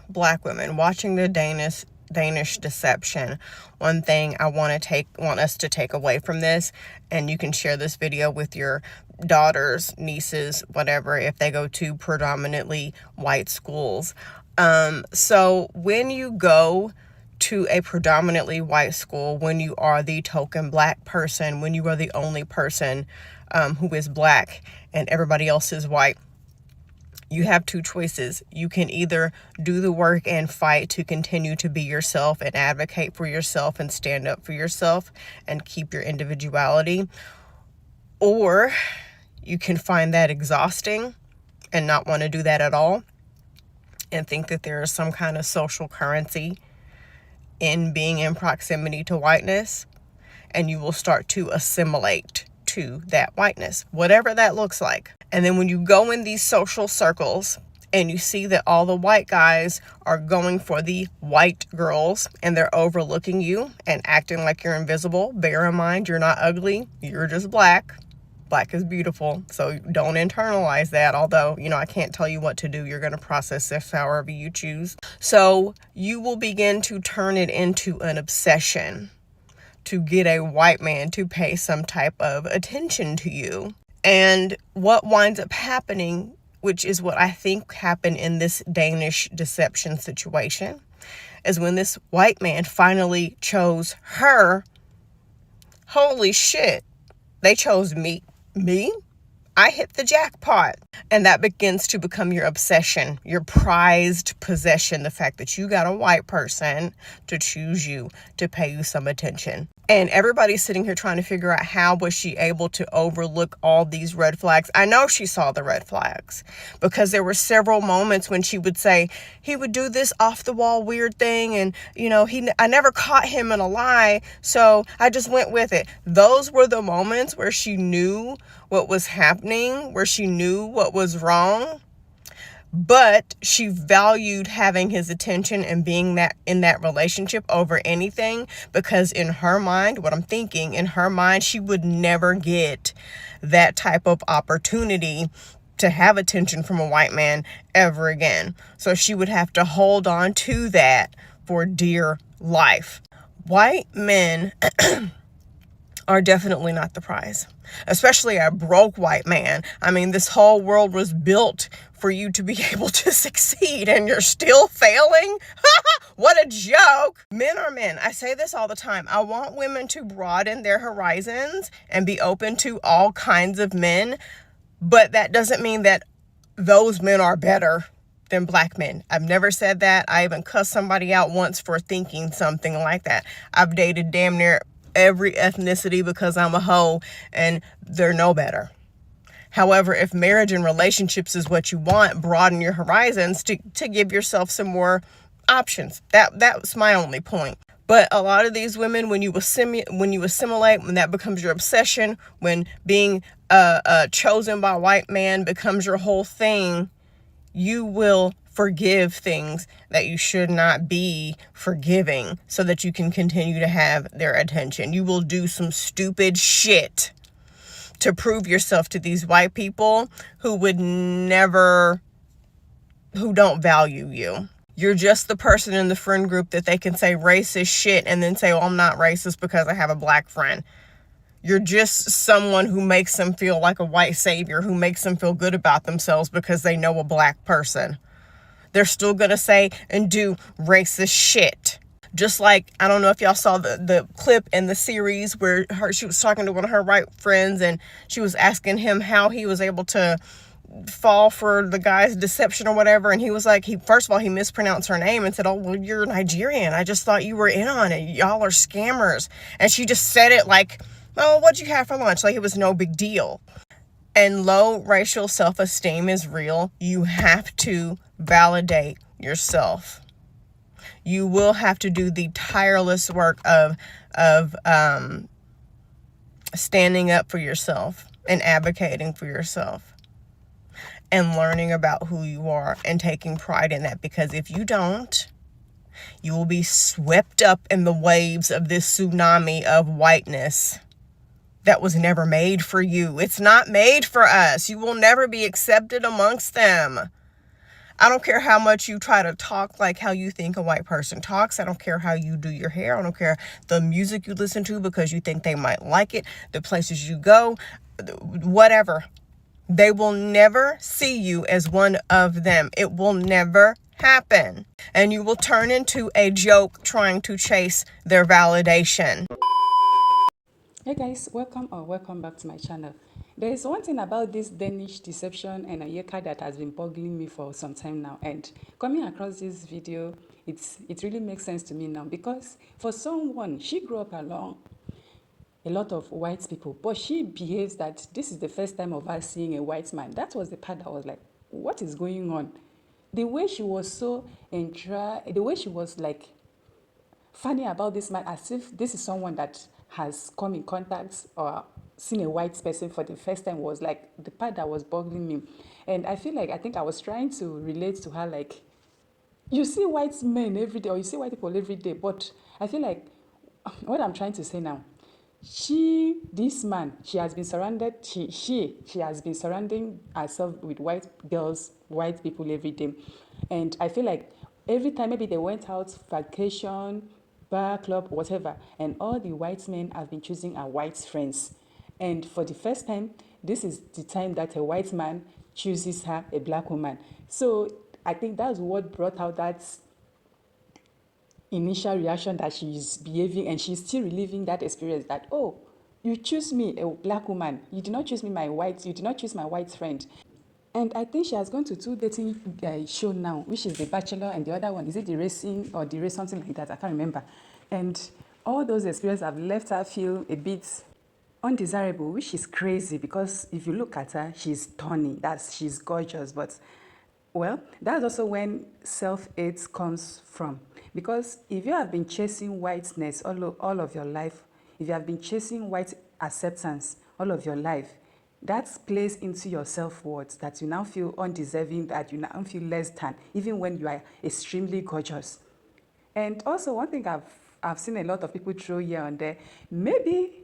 Black women watching the Danish deception, one thing I want us to take away from this, and you can share this video with your daughters, nieces, whatever, if they go to predominantly white schools. So when you go to a predominantly white school, when you are the token Black person, when you are the only person who is Black and everybody else is white, you have two choices. You can either do the work and fight to continue to be yourself and advocate for yourself and stand up for yourself and keep your individuality, or you can find that exhausting and not want to do that at all and think that there is some kind of social currency in being in proximity to whiteness, and you will start to assimilate to that whiteness, whatever that looks like. And then when you go in these social circles and you see that all the white guys are going for the white girls and they're overlooking you and acting like you're invisible, bear in mind, you're not ugly, you're just Black. Black is beautiful, so don't internalize that. Although, I can't tell you what to do. You're going to process this however you choose. So you will begin to turn it into an obsession to get a white man to pay some type of attention to you. And what winds up happening, which is what I think happened in this Danish deception situation, is when this white man finally chose her, holy shit, they chose me. I hit the jackpot. And that begins to become your obsession, your prized possession, the fact that you got a white person to choose you, to pay you some attention. And everybody's sitting here trying to figure out how was she able to overlook all these red flags. I know she saw the red flags because there were several moments when she would say he would do this off the wall weird thing, and I never caught him in a lie, so I just went with it. Those were the moments where she knew what was happening, where she knew what was wrong. But she valued having his attention and being in that relationship over anything, because in her mind, what I'm thinking, in her mind, she would never get that type of opportunity to have attention from a white man ever again. So she would have to hold on to that for dear life. White men are definitely not the prize, especially a broke white man. I mean, this whole world was built for you to be able to succeed, and you're still failing? What a joke. Men are men. I say this all the time. I want women to broaden their horizons and be open to all kinds of men, but that doesn't mean that those men are better than Black men. I've never said that. I even cussed somebody out once for thinking something like that. I've dated damn near every ethnicity because I'm a hoe, and they're no better. However, if marriage and relationships is what you want, broaden your horizons to give yourself some more options. That's my only point. But a lot of these women, when you assimilate, when that becomes your obsession, when being chosen by a white man becomes your whole thing, you will forgive things that you should not be forgiving so that you can continue to have their attention. You will do some stupid shit to prove yourself to these white people who don't value you. You're just the person in the friend group that they can say racist shit and then say, well, I'm not racist because I have a Black friend. You're just someone who makes them feel like a white savior, who makes them feel good about themselves because they know a Black person. They're still going to say and do racist shit. Just like, I don't know if y'all saw the clip in the series where she was talking to one of her white friends and she was asking him how he was able to fall for the guy's deception or whatever. And he was like, first of all, he mispronounced her name and said, oh, well, you're Nigerian. I just thought you were in on it. Y'all are scammers. And she just said it like, oh, what'd you have for lunch? Like it was no big deal. And low racial self-esteem is real. You have to validate yourself. You will have to do the tireless work of standing up for yourself and advocating for yourself and learning about who you are and taking pride in that. Because if you don't, you will be swept up in the waves of this tsunami of whiteness that was never made for you. It's not made for us. You will never be accepted amongst them. I don't care how much you try to talk like how you think a white person talks. I don't care how you do your hair. I don't care the music you listen to because you think they might like it, the places you go, whatever. They will never see you as one of them. It will never happen. And you will turn into a joke trying to chase their validation. Hey guys, welcome back to my channel. There is one thing about this Danish deception and Ayeka that has been boggling me for some time now, and coming across this video, it really makes sense to me now, because for someone, she grew up along a lot of white people, but she behaves that this is the first time of her seeing a white man. That was the part that was like, what is going on? The way she was so the way she was like funny about this man, as if this is someone that has come in contact or seen a white person for the first time, was like the part that was boggling me. And I feel like, I think I was trying to relate to her, like, you see white men every day, or you see white people every day, but I feel like what I'm trying to say now, this man, she has been surrounded, she has been surrounding herself with white girls, white people every day. And I feel like every time maybe they went out vacation, bar, club, whatever, and all the white men have been choosing her white friends. And for the first time, this is the time that a white man chooses her, a black woman. So I think that's what brought out that initial reaction, that she's behaving, and she's still reliving that experience, that, oh, you choose me, a black woman, you did not choose me, you did not choose my white friend. And I think she has gone to two dating show now, which is The Bachelor, and the other one, is it The Racing or The Race, something like that, I can't remember. And all those experiences have left her feel a bit undesirable, which is crazy, because if you look at her, she's stunning, she's gorgeous. But well, that's also when self-hate comes from, because if you have been chasing whiteness all of your life, if you have been chasing white acceptance all of your life, that plays into your self-worth, that you now feel undeserving, that you now feel less than, even when you are extremely gorgeous. And also, one thing I've seen a lot of people throw here and there, maybe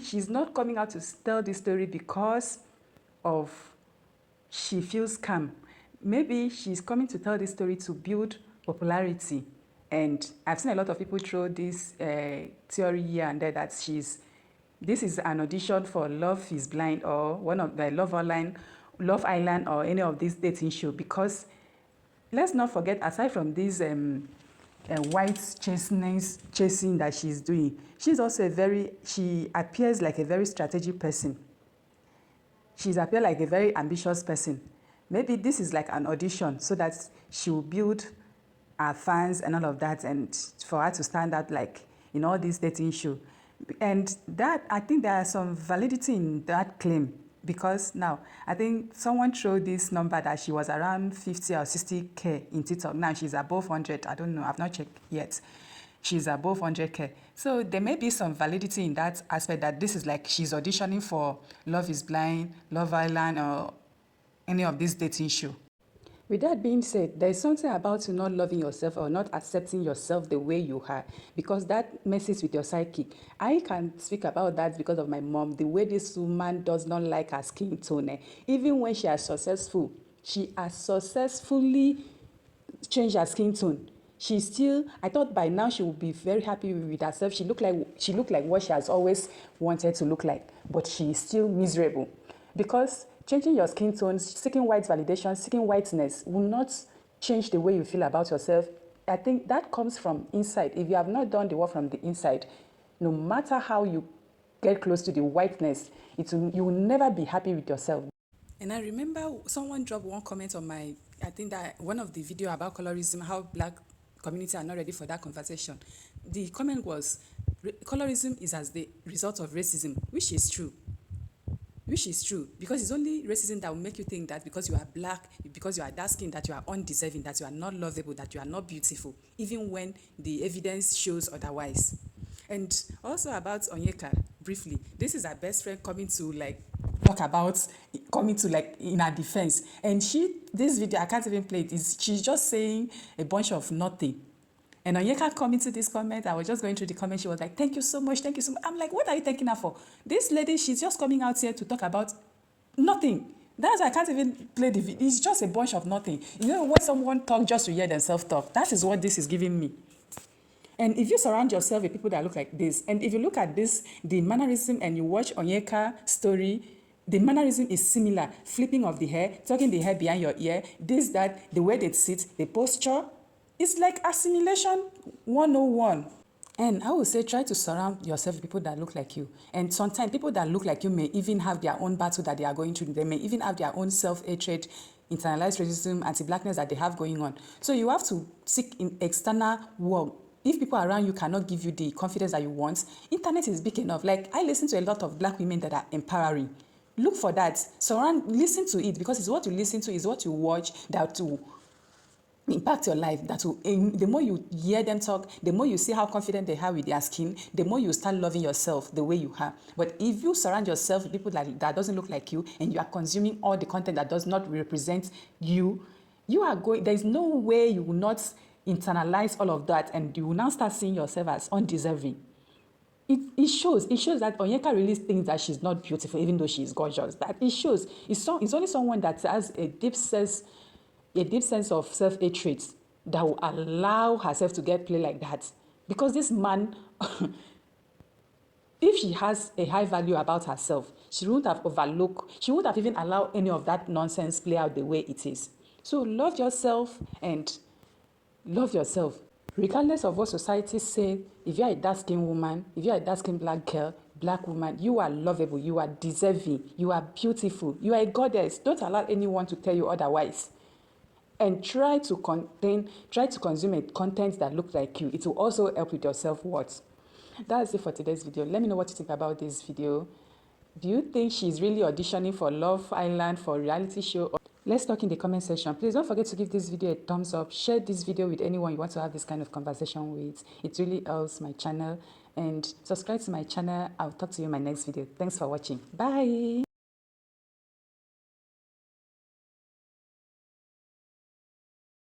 she's not coming out to tell this story because of she feels calm. Maybe she's coming to tell this story to build popularity. And I've seen a lot of people throw this theory here and there, that this is an audition for Love is Blind, or one of the Love Island, or any of these dating show. Because let's not forget, aside from this white chasing that she's doing, she's also she appears like a very strategic person. She's appeared like a very ambitious person. Maybe this is like an audition, so that she will build her fans and all of that, and for her to stand out like in all these dating show. And that, I think there are some validity in that claim, because now I think someone showed this number that she was around 50 or 60K in TikTok. Now she's above 100. I don't know, I've not checked yet. She's above 100K. So there may be some validity in that aspect, that this is like she's auditioning for Love is Blind, Love Island, or any of these dating show. With that being said, there is something about you not loving yourself, or not accepting yourself the way you are, because that messes with your psyche. I can speak about that because of my mom, the way this woman does not like her skin tone. Even when she has successfully changed her skin tone, I thought by now she would be very happy with herself. She looked like what she has always wanted to look like, but she is still miserable. Because changing your skin tone, seeking white validation, seeking whiteness will not change the way you feel about yourself. I think that comes from inside. If you have not done the work from the inside, no matter how you get close to the whiteness, you will never be happy with yourself. And I remember someone dropped one comment on I think that one of the video about colorism, how black community are not ready for that conversation. The comment was, colorism is as the result of racism, which is true. Which is true, because it's only racism that will make you think that because you are black, because you are dark skinned, that you are undeserving, that you are not lovable, that you are not beautiful, even when the evidence shows otherwise. And also about Onyeka, briefly, this is her best friend coming to in her defense. And this video, I can't even play it, she's just saying a bunch of nothing. And Onyeka coming to this comment, I was just going through the comment, she was like, thank you so much, I'm like, what are you thanking her for? This lady, she's just coming out here to talk about nothing. That's why I can't even play the video. It's just a bunch of nothing. You know, when someone talk just to hear themselves talk, that is what this is giving me. And if you surround yourself with people that look like this, and if you look at this, the mannerism, and you watch Onyeka's story, the mannerism is similar. Flipping of the hair, tucking the hair behind your ear, this, that, the way they sit, the posture. It's like assimilation 101. And I would say try to surround yourself with people that look like you. And sometimes people that look like you may even have their own battle that they are going through. They may even have their own self-hatred, internalized racism, anti-blackness that they have going on. So you have to seek in external world. If people around you cannot give you the confidence that you want, internet is big enough. Like, I listen to a lot of black women that are empowering. Look for that. Listen to it, because it's what you listen to, is what you watch that will impact your life. That will, the more you hear them talk, the more you see how confident they are with their skin, the more you start loving yourself the way you are. But if you surround yourself with people that doesn't look like you, and you are consuming all the content that does not represent you, there's no way you will not internalize all of that, and you will now start seeing yourself as undeserving. It shows that Onyeka really thinks that she's not beautiful, even though she's gorgeous. That it shows. It's only someone that has a deep sense of self-hatred that will allow herself to get play like that. Because this man, if she has a high value about herself, she wouldn't have even allowed any of that nonsense play out the way it is. So love yourself and love yourself. Regardless of what society say, if you are a dark-skinned woman, if you are a dark-skinned black girl, black woman, you are lovable, you are deserving, you are beautiful, you are a goddess. Don't allow anyone to tell you otherwise. And try to consume a content that looks like you. It will also help with your self-worth. That's it for today's video. Let me know what you think about this video. Do you think she's really auditioning for Love Island, for a reality show? Let's talk in the comment section. Please don't forget to give this video a thumbs up. Share this video with anyone you want to have this kind of conversation with. It really helps my channel. And subscribe to my channel. I'll talk to you in my next video. Thanks for watching. Bye.